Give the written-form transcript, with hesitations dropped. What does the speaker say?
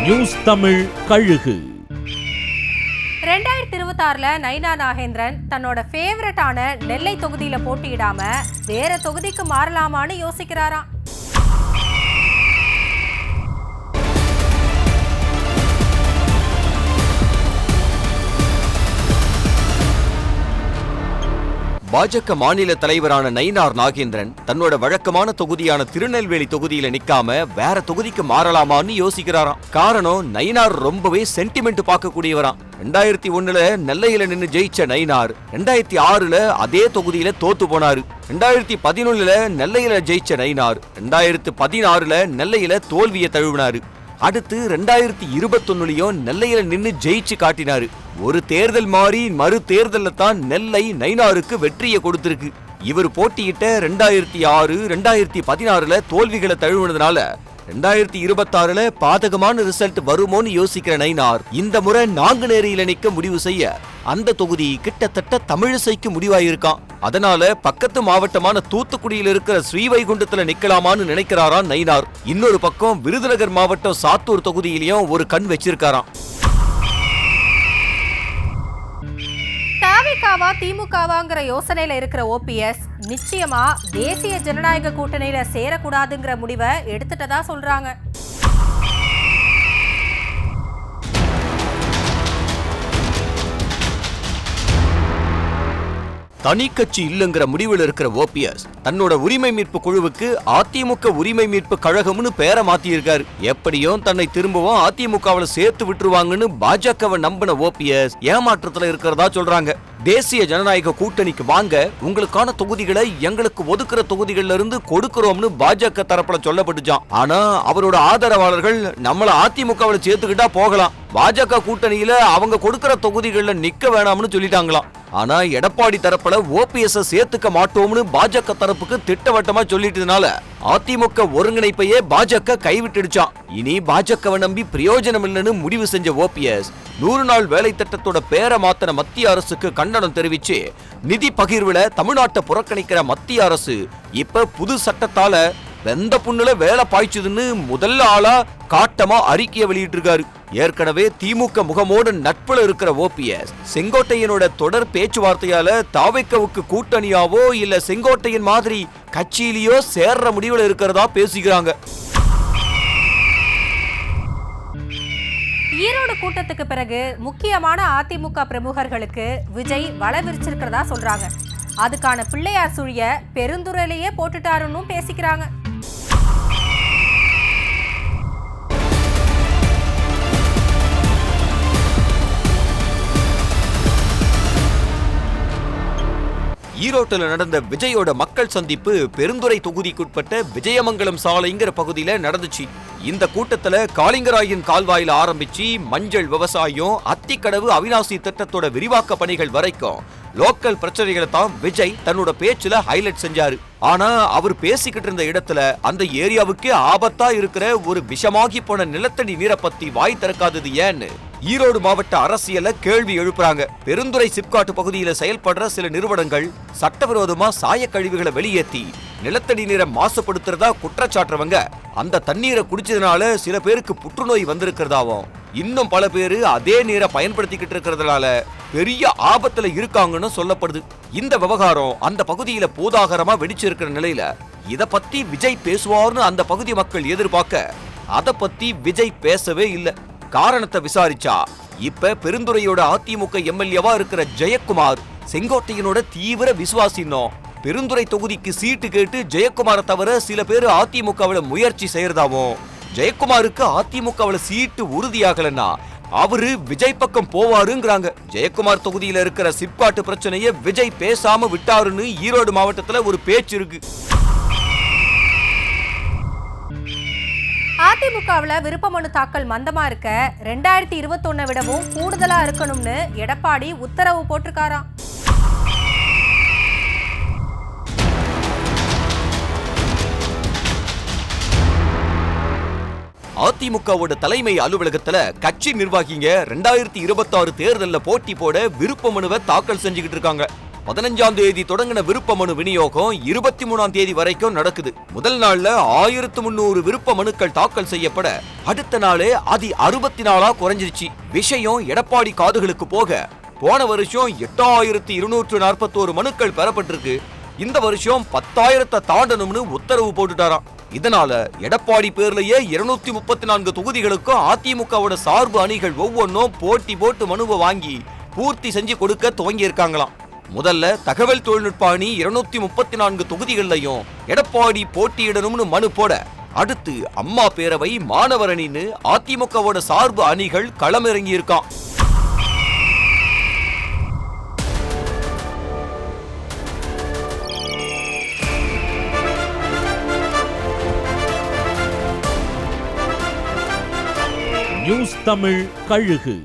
News Tamil கழுகு. 2026 நயினா நாகேந்திரன் தன்னோட ஃபேவரட்டான நெல்லை தொகுதியில போட்டியிடாம வேற தொகுதிக்கு மாறலாமான்னு யோசிக்கிறாராம். பாஜக மாநில தலைவரான நயினார் நாகேந்திரன் தன்னோட வழக்கமான தொகுதியான திருநெல்வேலி தொகுதியில நிக்காம வேற தொகுதிக்கு மாறலாமான்னு யோசிக்கிறாராம். காரணம், நயினார் ரொம்பவே சென்டிமெண்ட் பார்க்கக்கூடியவராம். 2001 நெல்லையில நின்னு ஜெயிச்ச நயினார் 2006 அதே தொகுதியில தோத்து போனாரு. 2011 நெல்லையில ஜெயிச்ச நயினார் 2016 நெல்லையில தோல்வியை தழுவினாரு. அடுத்து 2021 நெல்லையில நின்னு ஜெயிச்சு காட்டினாரு. ஒரு தேர்தல் மாறி மறு தேர்தல்ல தான் நெல்லை நயினாருக்கு வெற்றியை கொடுத்திருக்கு. இவர் போட்டியிட்ட 2006, 2016 தோல்விகளை தழுவினதுனால 2026 பாதகமான ரிசல்ட் வருமோன்னு யோசிக்கிற நயினார் இந்த முறை நாங்குநேரியில நிக்க முடிவு செய்ய அந்த தொகுதி கிட்டத்தட்ட தமிழிசைக்கு முடிவாயிருக்கான். அதனால பக்கத்து மாவட்டமான தூத்துக்குடியில் இருக்கிற ஸ்ரீவைகுண்டத்துல நிக்கலாமான்னு நினைக்கிறாராம் நயினார். இன்னொரு பக்கம் விருதுநகர் மாவட்டம் சாத்தூர் தொகுதியிலயும் ஒரு கண் வச்சிருக்காராம். தாவேகாவா திமுகவாங்கிற யோசனையில இருக்கிற ஓபிஎஸ் நிச்சயமா தேசிய ஜனநாயக கூட்டணியில சேரக்கூடாதுங்கிற முடிவை எடுத்துட்டதா சொல்றாங்க. தனி கட்சி இல்லங்கிற முடிவில் இருக்கிற ஓபிஎஸ் தன்னோட உரிமை மீட்பு குழுவுக்கு அதிமுக உரிமை மீட்பு கழகம்னு பேரை மாத்தியிருக்காரு. எப்படியும் தன்னை திரும்பவும் அதிமுகவில் சேர்த்து விட்டுருவாங்கன்னு பாஜகவை நம்பின ஓபிஎஸ் ஏமாற்றத்துல இருக்கிறதா சொல்றாங்க. தேசிய ஜனநாயக கூட்டணிக்கு வாங்க, உங்களுக்கான தொகுதிகளை எங்களுக்கு ஒதுக்குற தொகுதிகள்ல இருந்து கொடுக்கிறோம்னு பாஜக தரப்புல சொல்லப்பட்டுச்சான். ஆனா அவரோட ஆதரவாளர்கள் நம்மள அதிமுகவில் சேர்த்துக்கிட்டா போகலாம், பாஜக கூட்டணியில அவங்க கொடுக்கிற தொகுதிகள்ல நிக்க வேணாம்னு சொல்லிட்டாங்களாம். ஆனா எடப்பாடி தரப்புல ஓபிஎஸ் சேர்த்துக்க மாட்டோம்னு பாஜக தரப்புக்கு திட்டவட்டமா சொல்லிட்டதுனால அதிமுக ஒருங்கிணைப்பையே பாஜக கைவிட்டுடுச்சான். இனி பாஜகவை நம்பி பிரயோஜனம் இல்லைன்னு முடிவு செஞ்ச ஓபிஎஸ் 100 நாள் வேலை திட்டத்தோட பேரை மாத்தின மத்திய அரசுக்கு கண்டனம் தெரிவிச்சு நிதி பகிர்வுல தமிழ்நாட்டை புறக்கணிக்கிற மத்திய அரசு இப்ப புது சட்டத்தால வெந்த புண்ணுல வேலை பாய்ச்சுதுன்னு முதல்ல ஆளா காட்டமா அறிக்கையை வெளியிட்டு இருக்காரு. ஏற்கனவே திமுக முகமோடு நட்புல இருக்கிற ஓபிஎஸ் செங்கோட்டையனோட தொடர் பேச்சுவார்த்தையால தாவேகாவுக்கு கூட்டணியாவோ இல்ல செங்கோட்டையன் மாதிரி கட்சியிலேயோ சேர்ற முடிவுல இருக்கிறதா பேசிக்கிறாங்க. ஈரோடு கூட்டத்துக்கு பிறகு முக்கியமான அதிமுக பிரமுகர்களுக்கு விஜய் வலை விரிச்சிருக்கிறதா சொல்றாங்க. அதுக்கான பிள்ளையார் சுழிய பெருந்துறையிலேயே போட்டுட்டாருன்னு பேசிக்கிறாங்க. ஈரோட்டில் நடந்த விஜயோட மக்கள் சந்திப்பு பெருந்துறை தொகுதிக்குட்பட்ட விஜயமங்கலம் சாலைங்கிற பகுதியில நடந்துச்சு. இந்த கூட்டத்துல காளிங்கராயன் கால்வாயில ஆரம்பிச்சு மஞ்சள் விவசாயம், அத்திக்கடவு அவிநாசி திட்டத்தோட விரிவாக்க பணிகள் வரைக்கும் லோக்கல் பிரச்சனைகளை தான் விஜய் தன்னோட பேச்சுல ஹைலைட் செஞ்சாரு. ஆனா அவர் பேசிக்கிட்டு இருந்த இடத்துல அந்த ஏரியாவுக்கு ஆபத்தா இருக்கிற ஒரு விஷமாகி போன நிலத்தடி நீரை பத்தி வாய் திறக்காதது ஏன்னு ஈரோடு மாவட்ட அரசியல கேள்வி எழுப்புறாங்க. பெருந்துறை சிப்காட் பகுதியில செயல்படுற சில நிறுவனங்கள் சட்டவிரோதமா சாய கழிவுகளை வெளியேற்றி நிலத்தடி நீரை மாசுபடுத்துறதா குற்றச்சாட்டுறவங்க அந்த தண்ணீரை குடிச்சதுனால சில பேருக்கு புற்றுநோய் வந்திருக்கிறதாவும், இன்னும் பல பேரு அதே நீரை பயன்படுத்திக்கிட்டு இருக்கிறதுனால பெரிய ஆபத்துல இருக்காங்கன்னு சொல்லப்படுது. இந்த விவகாரம் அந்த பகுதியில பூதாகரமா வெடிச்சிருக்கிற நிலையில இத பத்தி விஜய் பேசுவார்னு அந்த பகுதி மக்கள் எதிர்பார்க்க அத பத்தி விஜய் பேசவே இல்ல. காரணத்தை விசாரிச்சா இப்ப பெருந்துறையோட அதிமுக எம்எல்ஏவா இருக்கிற ஜெயக்குமார் செங்கோட்டையனோட தீவிர விசுவாசினோ, பெருந்துறை தொகுதிக்கு சீட்டு கேட்டு ஜெயக்குமாரை தவிர சில பேர் அதிமுகவில் முயற்சி செய்யறதாவும், ஜெயக்குமாருக்கு அதிமுகவில் சீட்டு உறுதியாகலன்னா அவரு விஜய் பக்கம் போவாருங்கிறாங்க. ஜெயக்குமார் தொகுதியில இருக்கிற சிப்காட் பிரச்சனையை விஜய் பேசாம விட்டாருன்னு ஈரோடு மாவட்டத்துல ஒரு பேச்சு இருக்கு. அதிமுகவில் விருப்ப மனு தாக்கல் மந்தமா இருக்க 2021 விடவும் கூடுதலா இருக்கணும்னு எடப்பாடி உத்தரவு போட்டிருக்காராம். அதிமுகவோட தலைமை அலுவலகத்துல கட்சி நிர்வாகிங்க 2026 தேர்தல்ல போட்டி போட விருப்ப மனுவை தாக்கல் செஞ்சுக்கிட்டு இருக்காங்க. 15ஆம் தேதி தொடங்கின விருப்ப மனு விநியோகம் 23ஆம் தேதி வரைக்கும் நடக்குது. முதல் நாள்ல 1300 விருப்ப மனுக்கள் தாக்கல் செய்யப்பட அடுத்த நாளே அது 64ஆ குறைஞ்சிருச்சு. விஷயம் எடப்பாடி காதுகளுக்கு போக போன வருஷம் 8241 மனுக்கள் பெறப்பட்டிருக்கு. இந்த வருஷம் 10,000 தாண்டணும்னு உத்தரவு போட்டுட்டாராம். இதனால எடப்பாடி பேர்லயே 234 தொகுதிகளுக்கும் அதிமுகவோட சார்பு அணிகள் ஒவ்வொன்றும் போட்டி போட்டு மனுவை வாங்கி பூர்த்தி செஞ்சு கொடுக்க துவங்கி இருக்காங்களாம். முதல்ல தகவல் தொழில்நுட்ப அணி 234 தொகுதிகள்லையும் எடப்பாடி போட்டியிடணும்னு மனு போட, அடுத்து அம்மா பேரவை, மாணவர் அணின்னு அதிமுகவோட சார்பு அணிகள் களமிறங்கி இருக்கான். நியூஸ் தமிழ் கழுகு.